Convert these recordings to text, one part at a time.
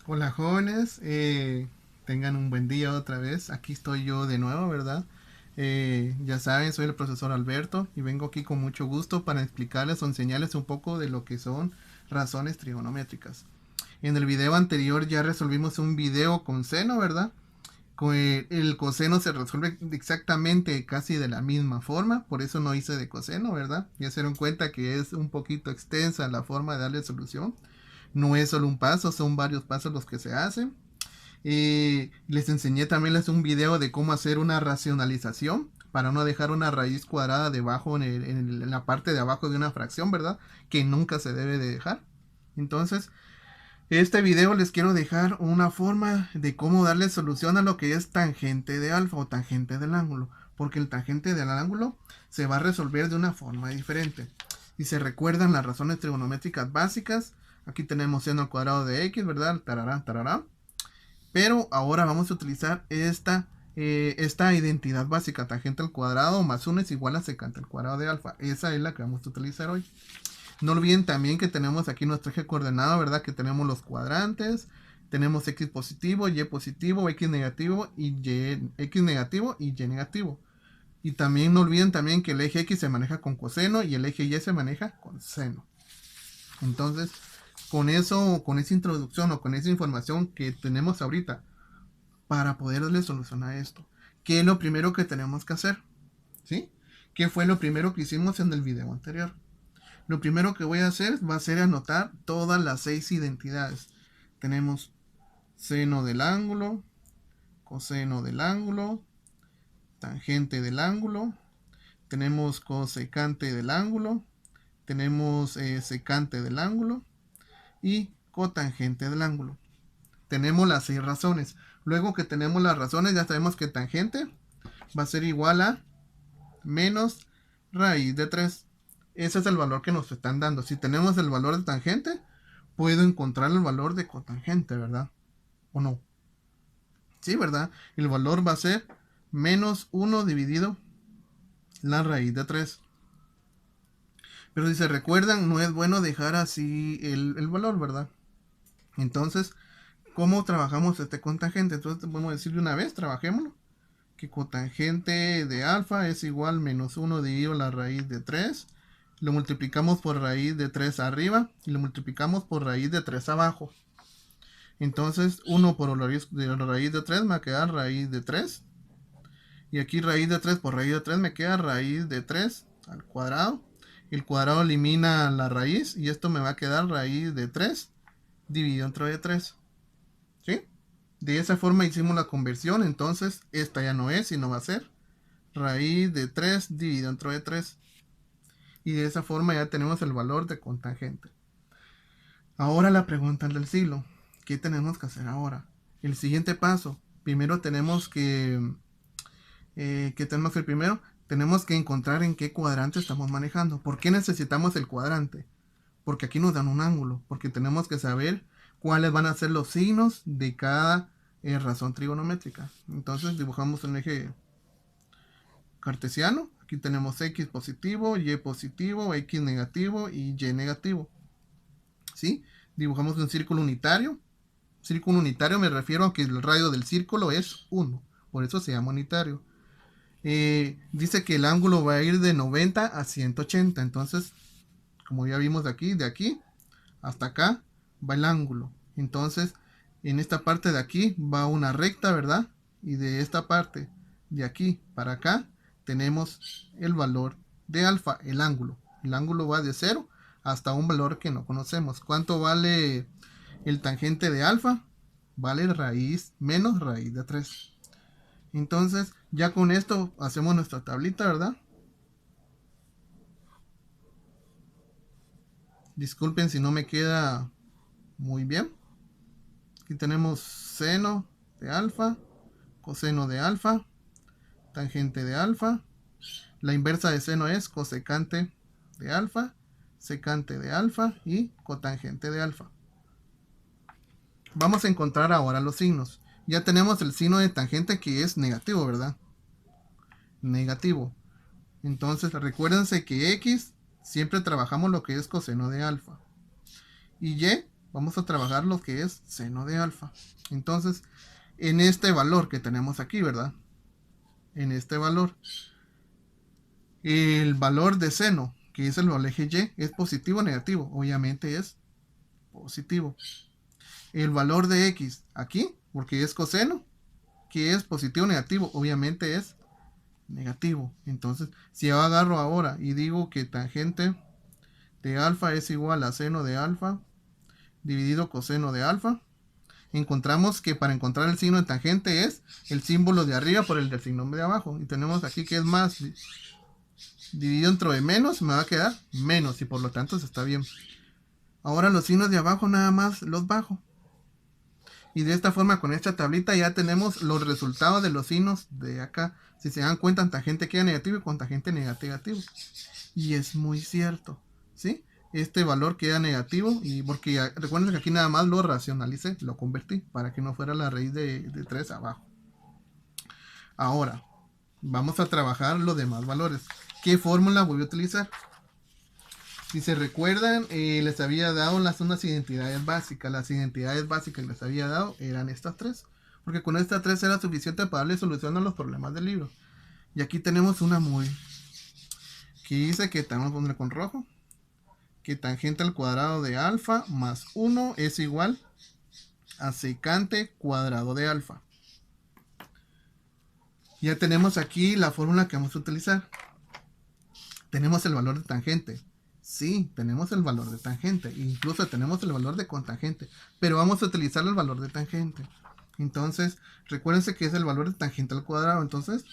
Hola jóvenes, tengan un buen día otra vez. Aquí estoy yo de nuevo, ¿verdad? Ya saben, soy el profesor Alberto y vengo aquí con mucho gusto para explicarles o enseñarles un poco de lo que son razones trigonométricas. En el video anterior ya resolvimos un video con seno, ¿verdad? El coseno se resuelve exactamente casi de la misma forma, por eso no hice de coseno, ¿verdad? Ya se dieron cuenta que es un poquito extensa la forma de darle solución. No es solo un paso, son varios pasos los que se hacen. Les enseñé también un video de cómo hacer una racionalización para no dejar una raíz cuadrada debajo en la parte de abajo de una fracción, ¿verdad? Que nunca se debe de dejar. Entonces, este video les quiero dejar una forma de cómo darle solución a lo que es tangente de alfa o tangente del ángulo. Porque el tangente del ángulo se va a resolver de una forma diferente. Y se recuerdan las razones trigonométricas básicas. Aquí tenemos seno al cuadrado de x, ¿verdad? Tarará, tarará. Pero ahora vamos a utilizar esta identidad básica, tangente al cuadrado más 1 es igual a secante al cuadrado de alfa. Esa es la que vamos a utilizar hoy. No olviden también que tenemos aquí nuestro eje coordenado, ¿verdad? Que tenemos los cuadrantes, tenemos x positivo, y positivo, x negativo y y negativo. Y también no olviden también que el eje x se maneja con coseno y el eje y se maneja con seno. Entonces, con eso, con esa introducción o con esa información que tenemos ahorita, para poder darle solución a esto. ¿Qué es lo primero que tenemos que hacer? ¿Sí? ¿Qué fue lo primero que hicimos en el video anterior? Lo primero que voy a hacer va a ser anotar todas las 6 identidades. Tenemos seno del ángulo, coseno del ángulo, tangente del ángulo, tenemos cosecante del ángulo, tenemos secante del ángulo y cotangente del ángulo. Tenemos las 6 razones. Luego que tenemos las razones, ya sabemos que tangente va a ser igual a menos raíz de 3. Ese es el valor que nos están dando. Si tenemos el valor de tangente, puedo encontrar el valor de cotangente, ¿verdad? ¿O no? Sí, ¿verdad? El valor va a ser menos 1 dividido la raíz de 3. Pero si se recuerdan, no es bueno dejar así el valor, ¿verdad? Entonces, ¿cómo trabajamos este cotangente? Entonces, podemos decir de una vez, trabajémoslo. Que cotangente de alfa es igual a menos 1 dividido la raíz de 3. Lo multiplicamos por raíz de 3 arriba y lo multiplicamos por raíz de 3 abajo. Entonces 1 por la raíz de 3 me va a quedar raíz de 3. Y aquí raíz de 3 por raíz de 3 me queda raíz de 3 al cuadrado. El cuadrado elimina la raíz y esto me va a quedar raíz de 3 dividido entre 3. ¿Sí? De esa forma hicimos la conversión, entonces esta ya no es, sino va a ser raíz de 3 dividido entre 3. Y de esa forma ya tenemos el valor de cotangente. Ahora la pregunta del siglo. ¿Qué tenemos que hacer ahora? El siguiente paso. Primero tenemos que... ¿Qué tenemos que primero? Tenemos que encontrar en qué cuadrante estamos manejando. ¿Por qué necesitamos el cuadrante? Porque aquí nos dan un ángulo. Porque tenemos que saber cuáles van a ser los signos de cada razón trigonométrica. Entonces dibujamos un eje cartesiano. Aquí tenemos x positivo, x negativo y y negativo. ¿Sí? Dibujamos un círculo unitario. Círculo unitario me refiero a que el radio del círculo es 1. Por eso se llama unitario. Dice que el ángulo va a ir de 90 a 180. Entonces, como ya vimos de aquí hasta acá va el ángulo. Entonces, en esta parte de aquí va una recta, ¿verdad? Y de esta parte de aquí para acá tenemos el valor de alfa, el ángulo. El ángulo va de 0 hasta un valor que no conocemos. ¿Cuánto vale el tangente de alfa? Vale raíz menos raíz de 3. Entonces, ya con esto hacemos nuestra tablita, ¿verdad? Disculpen si no me queda muy bien. Aquí tenemos seno de alfa, coseno de alfa, tangente de alfa. La inversa de seno es cosecante de alfa, secante de alfa y cotangente de alfa. Vamos a encontrar ahora los signos. Ya tenemos el signo de tangente que es negativo, ¿verdad? Negativo. Entonces recuérdense que x siempre trabajamos lo que es coseno de alfa. Y y vamos a trabajar lo que es seno de alfa. Entonces, en este valor que tenemos aquí, ¿verdad? En este valor, el valor de seno, que es el eje Y, ¿es positivo o negativo? Obviamente es positivo. El valor de X aquí, porque es coseno, que es positivo o negativo, obviamente es negativo. Entonces, si yo agarro ahora y digo que tangente de alfa es igual a seno de alfa dividido coseno de alfa, encontramos que para encontrar el signo de tangente es el símbolo de arriba por el del signo de abajo. Y tenemos aquí que es más dividido entre menos, me va a quedar menos y por lo tanto se está bien. Ahora los signos de abajo nada más los bajo. Y de esta forma con esta tablita ya tenemos los resultados de los signos de acá. Si se dan cuenta, tangente queda negativo y con tangente negativo. Y es muy cierto, ¿sí? Este valor queda negativo y porque ya, recuerden que aquí nada más lo racionalicé, lo convertí para que no fuera la raíz de 3 abajo. Ahora, vamos a trabajar los demás valores. ¿Qué fórmula voy a utilizar? Si se recuerdan, les había dado unas identidades básicas. Las identidades básicas que les había dado eran estas tres. Porque con estas tres era suficiente para darle solución a los problemas del libro. Y aquí tenemos una muy... que dice que vamos a poner con rojo. Que tangente al cuadrado de alfa más 1 es igual a secante cuadrado de alfa. Ya tenemos aquí la fórmula que vamos a utilizar. Tenemos el valor de tangente. Sí, tenemos el valor de tangente. Incluso tenemos el valor de cotangente. Pero vamos a utilizar el valor de tangente. Entonces, recuérdense que es el valor de tangente al cuadrado. Entonces,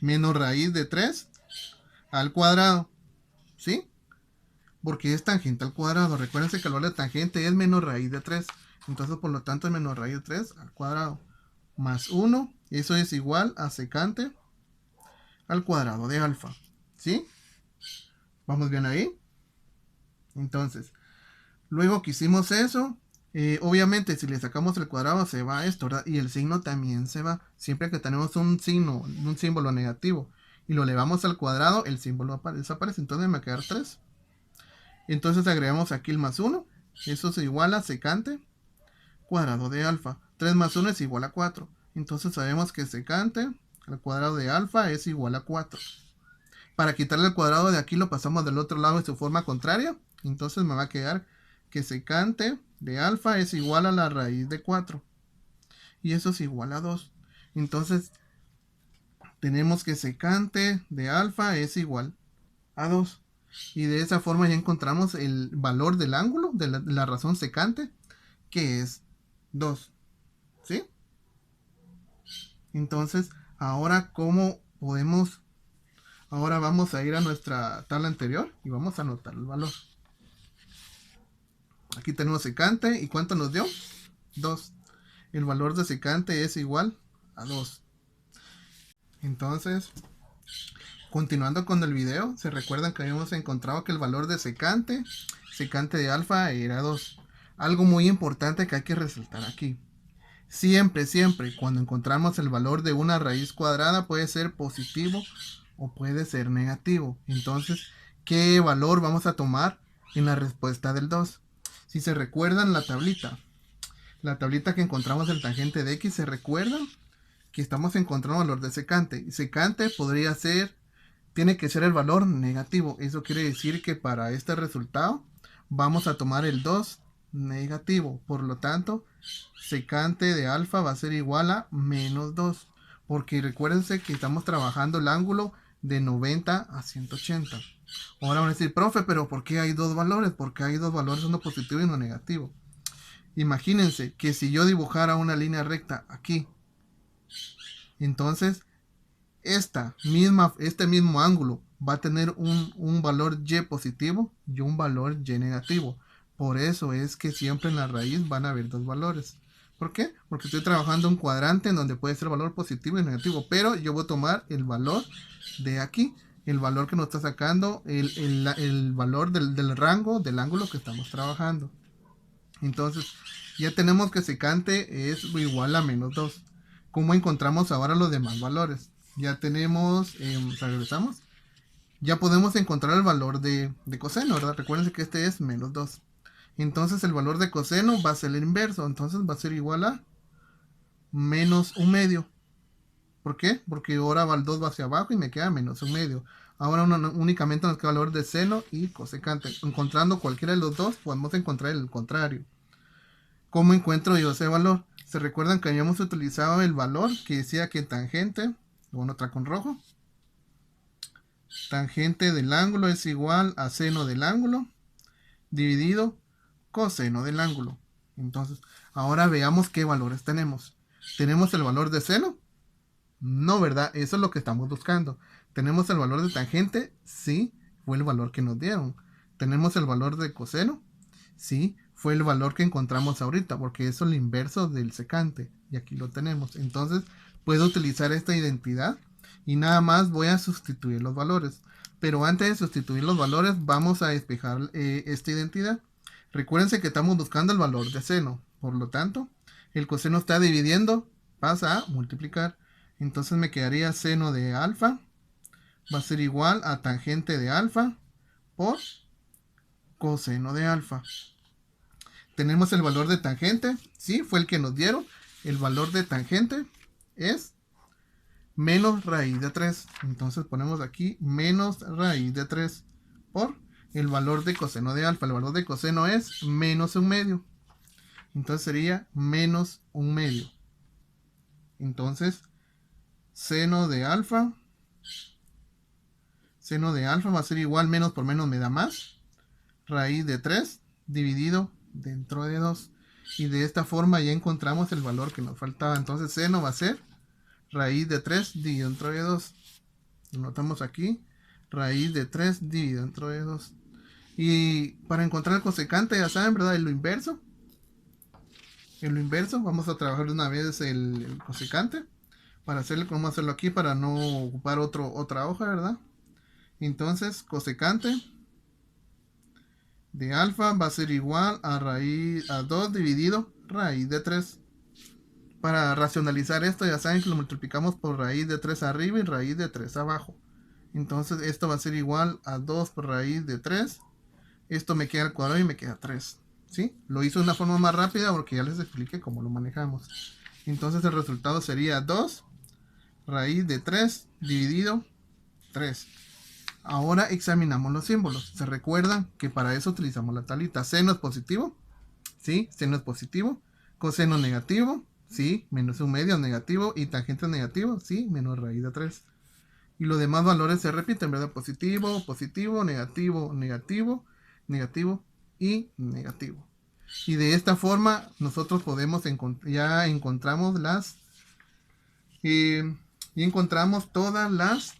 menos raíz de 3 al cuadrado. ¿Sí? Porque es tangente al cuadrado. Recuérdense que el valor de tangente es menos raíz de 3. Entonces, por lo tanto, es menos raíz de 3 al cuadrado. Más 1. Eso es igual a secante al cuadrado de alfa. ¿Sí? ¿Vamos bien ahí? Entonces, luego que hicimos eso, obviamente si le sacamos el cuadrado se va esto, ¿verdad? Y el signo también se va. Siempre que tenemos un símbolo negativo y lo elevamos al cuadrado, el símbolo desaparece. Entonces me va a quedar 3. Entonces agregamos aquí el más 1. Eso se iguala a secante cuadrado de alfa. 3 más 1 es igual a 4. Entonces sabemos que secante al cuadrado de alfa es igual a 4. Para quitarle el cuadrado de aquí lo pasamos del otro lado en su forma contraria. Entonces me va a quedar que secante de alfa es igual a la raíz de 4. Y eso es igual a 2. Entonces tenemos que secante de alfa es igual a 2. Y de esa forma ya encontramos el valor del ángulo de la razón secante, que es 2. ¿Sí? Entonces, ahora ¿cómo podemos? Ahora vamos a ir a nuestra tabla anterior y vamos a anotar el valor. Aquí tenemos secante. ¿Y cuánto nos dio? 2. El valor de secante es igual a 2. Entonces, continuando con el video, se recuerdan que habíamos encontrado que el valor de secante de alfa era 2. Algo muy importante que hay que resaltar aquí. Siempre, cuando encontramos el valor de una raíz cuadrada puede ser positivo o puede ser negativo. Entonces, ¿qué valor vamos a tomar en la respuesta del 2? Si se recuerdan la tablita que encontramos el tangente de X, ¿se recuerdan? Que estamos encontrando el valor de secante. Y secante tiene que ser el valor negativo. Eso quiere decir que para este resultado vamos a tomar el 2 negativo. Por lo tanto, secante de alfa va a ser igual a menos 2. Porque recuérdense que estamos trabajando el ángulo de 90 a 180. Ahora van a decir, profe, pero ¿por qué hay dos valores? Porque hay dos valores, uno positivo y uno negativo. Imagínense que si yo dibujara una línea recta aquí, entonces este mismo ángulo va a tener un valor y positivo y un valor y negativo. Por eso es que siempre en la raíz van a haber dos valores. ¿Por qué? Porque estoy trabajando un cuadrante en donde puede ser valor positivo y negativo, pero yo voy a tomar el valor de aquí, el valor que nos está sacando, el valor del rango del ángulo que estamos trabajando. Entonces, ya tenemos que secante es igual a menos 2. ¿Cómo encontramos ahora los demás valores? Ya tenemos, regresamos. Ya podemos encontrar el valor de coseno, ¿verdad? Recuerden que este es menos 2. Entonces el valor de coseno va a ser el inverso. Entonces va a ser igual a menos un medio. ¿Por qué? Porque ahora va el 2 va hacia abajo y me queda menos un medio. Ahora únicamente nos queda el valor de seno y cosecante. Encontrando cualquiera de los dos, podemos encontrar el contrario. ¿Cómo encuentro yo ese valor? ¿Se recuerdan que habíamos utilizado el valor que decía que tangente, bueno, otra con rojo, tangente del ángulo es igual a seno del ángulo dividido coseno del ángulo? Entonces, ahora veamos qué valores tenemos. ¿Tenemos el valor de seno? No, ¿verdad? Eso es lo que estamos buscando. ¿Tenemos el valor de tangente? Sí, fue el valor que nos dieron. ¿Tenemos el valor de coseno? Sí, fue el valor que encontramos ahorita, porque eso es el inverso del secante. Y aquí lo tenemos. Entonces, puedo utilizar esta identidad y nada más voy a sustituir los valores. Pero antes de sustituir los valores, vamos a despejar esta identidad. Recuérdense que estamos buscando el valor de seno. Por lo tanto, el coseno está dividiendo, pasa a multiplicar. Entonces me quedaría seno de alfa va a ser igual a tangente de alfa por coseno de alfa. Tenemos el valor de tangente, sí, fue el que nos dieron. El valor de tangente es menos raíz de 3. Entonces ponemos aquí menos raíz de 3 por el valor de coseno de alfa. El valor de coseno es menos un medio. Entonces sería menos un medio. Entonces, seno de alfa va a ser igual, menos por menos me da más, raíz de 3 dividido dentro de 2. Y de esta forma ya encontramos el valor que nos faltaba. Entonces seno va a ser raíz de 3 dividido dentro de 2. Lo notamos aquí, raíz de 3 dividido dentro de 2. Y para encontrar el cosecante, ya saben, ¿verdad? En lo inverso, vamos a trabajar de una vez el cosecante. Para hacerlo, vamos a hacerlo aquí para no ocupar otra hoja, ¿verdad? Entonces, cosecante de alfa va a ser igual a raíz a 2 dividido raíz de 3. Para racionalizar esto, ya saben que lo multiplicamos por raíz de 3 arriba y raíz de 3 abajo. Entonces, esto va a ser igual a 2 por raíz de 3. Esto me queda al cuadrado y me queda 3. ¿Sí? Lo hice de una forma más rápida porque ya les expliqué cómo lo manejamos. Entonces, el resultado sería 2 raíz de 3 dividido 3. Ahora examinamos los símbolos. ¿Se recuerdan que para eso utilizamos la tablita? Seno es positivo, ¿sí? Seno es positivo. Coseno negativo, ¿sí? Menos un medio negativo. Y tangente negativo, ¿sí? Menos raíz de 3. Y los demás valores se repiten, ¿verdad? Positivo, positivo, negativo, negativo, negativo y negativo. Y de esta forma nosotros podemos ya encontramos y encontramos todas las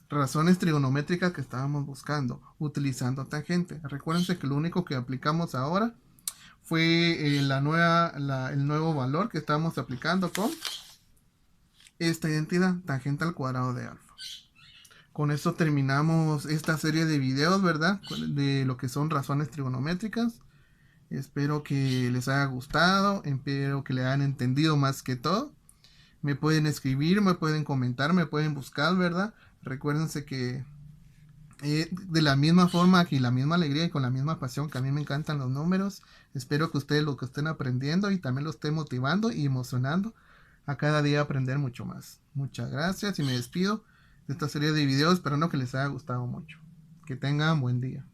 razones trigonométricas que estábamos buscando utilizando tangente. Recuérdense que lo único que aplicamos ahora fue el nuevo valor que estamos aplicando con esta identidad, tangente al cuadrado de alfa. Con esto terminamos esta serie de videos, ¿verdad? De lo que son razones trigonométricas. Espero que les haya gustado, espero que le hayan entendido más que todo. Me pueden escribir, me pueden comentar, me pueden buscar, ¿verdad? Recuérdense que de la misma forma y la misma alegría y con la misma pasión que a mí me encantan los números, espero que ustedes lo que estén aprendiendo y también lo estén motivando y emocionando a cada día aprender mucho más. Muchas gracias y me despido de esta serie de videos esperando que les haya gustado mucho. Que tengan buen día.